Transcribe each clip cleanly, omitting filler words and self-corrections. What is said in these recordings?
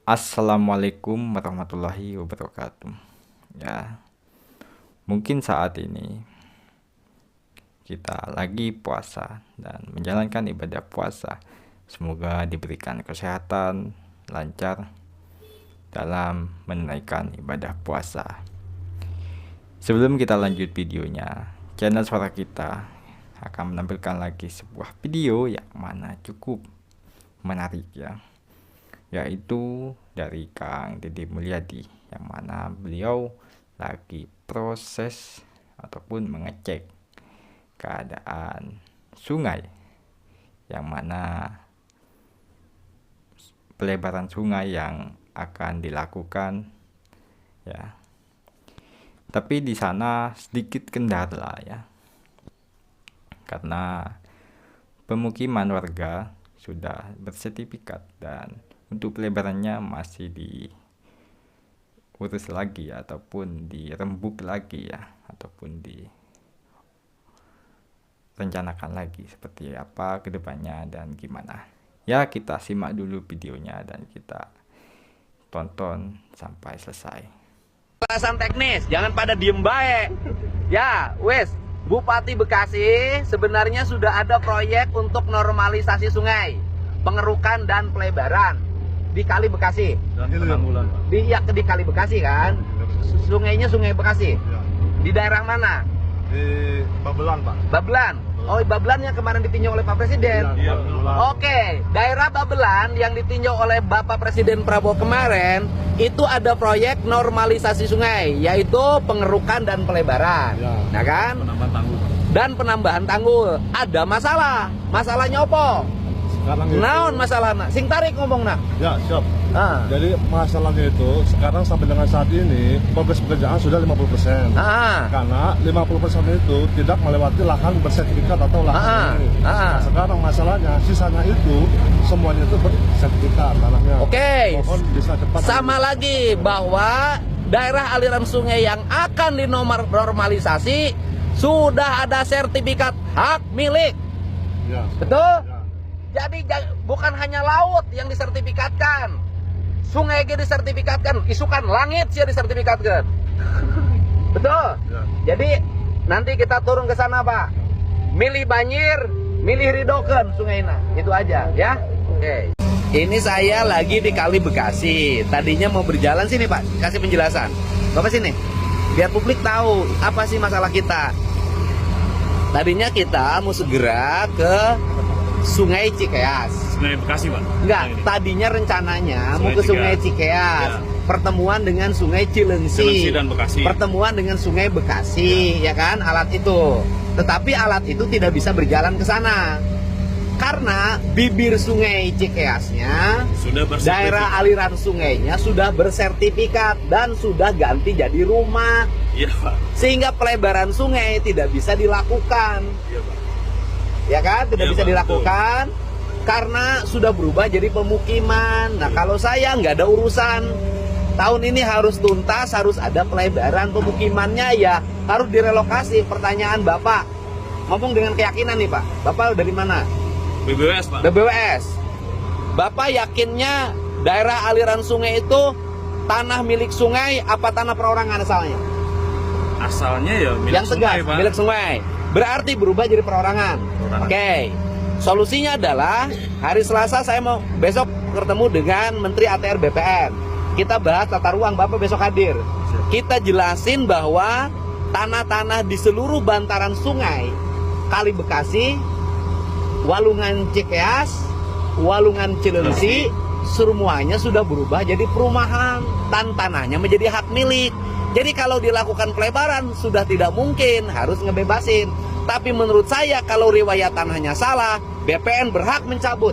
Assalamualaikum warahmatullahi wabarakatuh. Ya, mungkin saat ini kita lagi puasa dan menjalankan ibadah puasa. Semoga diberikan kesehatan, lancar dalam menunaikan ibadah puasa. Sebelum kita lanjut videonya, channel Suara Kita akan menampilkan lagi sebuah video yang mana cukup menarik yaitu dari Kang Deddy Mulyadi, yang mana beliau lagi proses ataupun mengecek keadaan sungai, yang mana pelebaran sungai yang akan dilakukan ya. Tapi di sana sedikit kendala karena pemukiman warga sudah bersertifikat dan untuk pelebarannya masih diurus lagi ataupun dirembuk lagi ataupun direncanakan lagi seperti apa kedepannya dan gimana. Kita simak dulu videonya dan kita tonton sampai selesai. Alasan teknis, jangan pada diem baik. Bupati Bekasi sebenarnya sudah ada proyek untuk normalisasi sungai, pengerukan dan pelebaran di Kali Bekasi. Di Kali Bekasi kan? Sungainya Sungai Bekasi. Di daerah mana? Di Babelan, Pak. Babelan. Oh, Babelan yang kemarin ditinjau oleh Pak Presiden. Iya, Oke, daerah Babelan yang ditinjau oleh Bapak Presiden Prabowo kemarin itu ada proyek normalisasi sungai, yaitu pengerukan dan pelebaran. Nah kan? Penambahan tanggul. Dan penambahan tanggul. Ada masalah. Masalahnya apa? Sekarang itu, Naon masalahnya? Sing tarik ngomong nak. ya, siap. Ah. Jadi masalahnya itu sekarang sampai dengan saat ini progres pekerjaan sudah 50%. Ah. Karena 50% itu tidak melewati lahan bersertifikat atau lahan ini. Nah, sekarang masalahnya sisanya itu semuanya itu bersertifikat tanahnya. Oke. Mohon bisa cepat. Sama lagi bahwa daerah aliran sungai yang akan dinormalisasi sudah ada sertifikat hak milik. Ya. Betul? Ya. Jadi bukan hanya laut yang disertifikatkan, sungai juga disertifikatkan, isukan langit sih disertifikatkan. Betul? Ya. Jadi nanti kita turun ke sana Pak, milih banjir, milih ridoken sungainya, itu aja ya. Oke. Ini saya lagi di Kali Bekasi, tadinya mau berjalan sini Pak, kasih penjelasan. Bapak sini, biar publik tahu apa sih masalah kita. Tadinya kita mau segera ke Sungai Cikeas. Sungai Bekasi, Pak? Enggak, tadinya rencananya mau ke Sungai Cikeas. Pertemuan dengan Sungai Cilengsi dan Bekasi. Pertemuan dengan Sungai Bekasi, ya kan, alat itu. Tetapi alat itu tidak bisa berjalan ke sana. Karena bibir Sungai Cikeasnya, sudah daerah aliran sungainya sudah bersertifikat dan sudah ganti jadi rumah. Iya, Pak. Sehingga pelebaran sungai tidak bisa dilakukan. Iya, Pak. Ya kan, tidak Ya, bisa Pak, dilakukan karena sudah berubah jadi pemukiman. Nah, kalau saya nggak ada urusan, tahun ini harus tuntas, harus ada pelebaran pemukimannya, ya harus direlokasi. Pertanyaan Bapak, ngomong dengan keyakinan nih Pak, Bapak dari mana? BBWS, Pak. BBWS. Bapak yakinnya daerah aliran sungai itu tanah milik sungai apa tanah perorangan asalnya? Asalnya ya milik Yang tegas, sungai, Pak. milik sungai. Berarti berubah jadi perorangan. Oke. Solusinya adalah hari Selasa saya mau besok bertemu dengan Menteri ATR BPN. Kita bahas tata ruang, Bapak besok hadir. Kita jelasin bahwa tanah-tanah di seluruh bantaran sungai Kali Bekasi, Walungan Cikeas, Walungan Cilengsi, semuanya sudah berubah jadi perumahan dan tanahnya menjadi hak milik. Jadi kalau dilakukan pelebaran sudah tidak mungkin, harus ngebebasin. Tapi menurut saya kalau riwayat tanahnya salah, BPN berhak mencabut.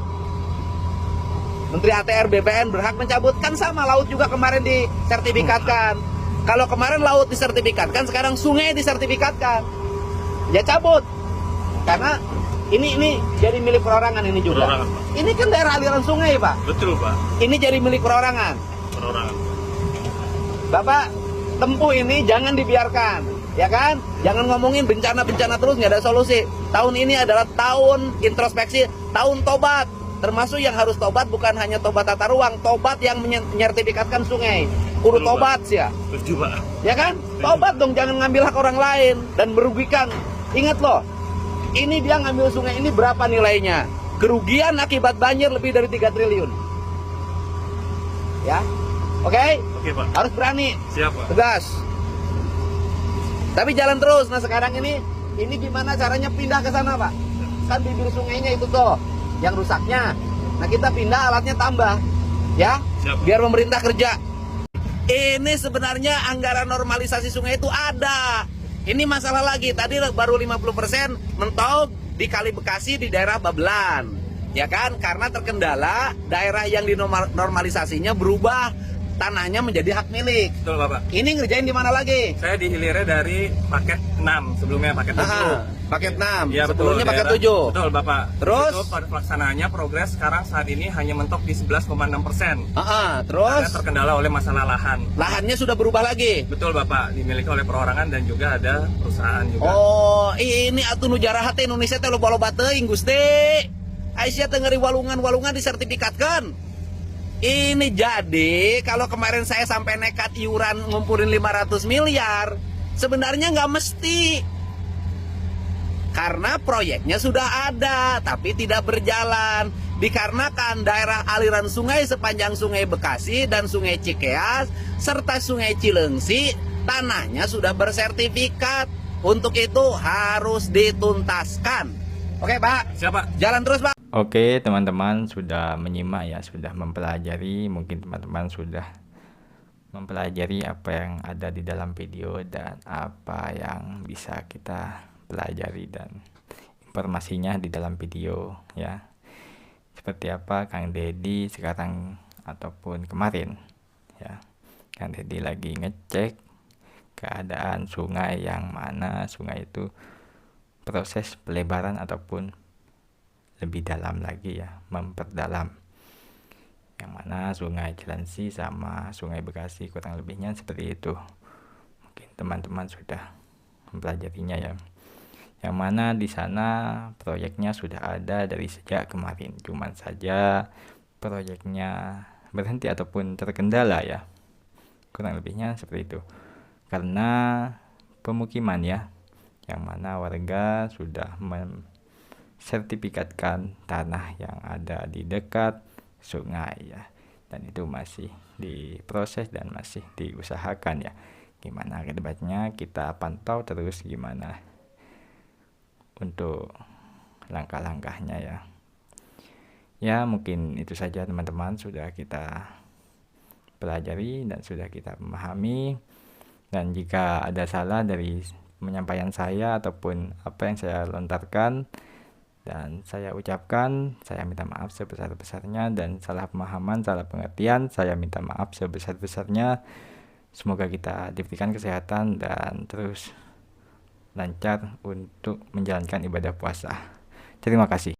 Menteri ATR BPN berhak mencabut. Kan sama laut juga kemarin disertifikatkan. Kalau kemarin laut disertifikatkan, sekarang sungai disertifikatkan. Ya cabut. Karena ini jadi milik perorangan ini juga. Perorangan, Pak. Ini kan daerah aliran sungai, Pak. Betul, Pak. Ini jadi milik perorangan. Perorangan. Bapak tempuh ini jangan dibiarkan, ya kan? Jangan ngomongin bencana-bencana terus, nggak ada solusi. Tahun ini adalah tahun introspeksi, tahun tobat. Termasuk yang harus tobat bukan hanya tobat tata ruang, tobat yang menyertifikatkan sungai. Kudu Betul, Pak. tobat sih ya. Setuju, Pak. Ya kan? Tobat dong, jangan ngambil hak orang lain dan merugikan. Ingat loh, ini dia ngambil sungai ini berapa nilainya? Kerugian akibat banjir lebih dari 3 triliun. Ya, oke? Oke, Pak. Harus berani, Siap, Pak. tegas. Tapi jalan terus. Nah sekarang ini gimana caranya pindah ke sana, Pak? Kan bibir sungainya itu tuh yang rusaknya. Nah kita pindah, alatnya tambah, ya, Siap. biar pemerintah kerja. Ini sebenarnya anggaran normalisasi sungai itu ada. Ini masalah lagi, tadi baru 50% mentok di Kali Bekasi di daerah Babelan. Ya kan, karena terkendala daerah yang dinormalisasinya berubah, tanahnya menjadi hak milik. Betul, Bapak. Ini ngerjain di mana lagi? Saya dihilirnya dari paket 6, sebelumnya paket 7. Paket 6, Iya, betul. sebelumnya paket Daerah- 7. Betul, Bapak. Terus? Itu pada pelaksanaannya progres sekarang saat ini hanya mentok di 11,6%. Karena Terus terkendala oleh masalah lahan. lahannya sudah berubah lagi. Betul, Bapak. Dimiliki oleh perorangan dan juga ada perusahaan juga. Oh, ini atuh nu jaraha teh Indonesia teh loba-loba teuing Gusti. Aisyah teh ngeri walungan-walungan disertifikatkan. Ini jadi kalau kemarin saya sampai nekat iuran ngumpulin 500 miliar, sebenarnya nggak mesti. Karena proyeknya sudah ada, tapi tidak berjalan. Dikarenakan daerah aliran sungai sepanjang Sungai Bekasi dan Sungai Cikeas, serta Sungai Cilengsi, tanahnya sudah bersertifikat. Untuk itu harus dituntaskan. Oke, Pak. Siapa? Jalan terus, Pak. Oke, teman-teman sudah menyimak ya, sudah mempelajari, mungkin teman-teman sudah mempelajari apa yang ada di dalam video dan apa yang bisa kita pelajari dan informasinya di dalam video ya. Seperti apa Kang Deddy sekarang ataupun kemarin ya. Kang Deddy lagi ngecek keadaan sungai yang mana sungai itu proses pelebaran ataupun lebih dalam lagi ya, memperdalam, yang mana Sungai Cilengsi sama Sungai Bekasi kurang lebihnya seperti itu. Mungkin teman-teman sudah mempelajarinya ya, yang mana di sana proyeknya sudah ada dari sejak kemarin, cuman saja proyeknya berhenti ataupun terkendala ya, kurang lebihnya seperti itu karena pemukiman ya, yang mana warga sudah sertifikatkan tanah yang ada di dekat sungai ya, dan itu masih diproses dan masih diusahakan ya. Gimana ke depannya kita pantau terus gimana untuk langkah-langkahnya ya. Ya mungkin itu saja teman-teman, sudah kita pelajari dan sudah kita memahami, dan jika ada salah dari penyampaian saya ataupun apa yang saya lontarkan dan saya ucapkan, saya minta maaf sebesar-besarnya, dan salah pemahaman, salah pengertian, saya minta maaf sebesar-besarnya. Semoga kita diberikan kesehatan dan terus lancar untuk menjalankan ibadah puasa. Terima kasih.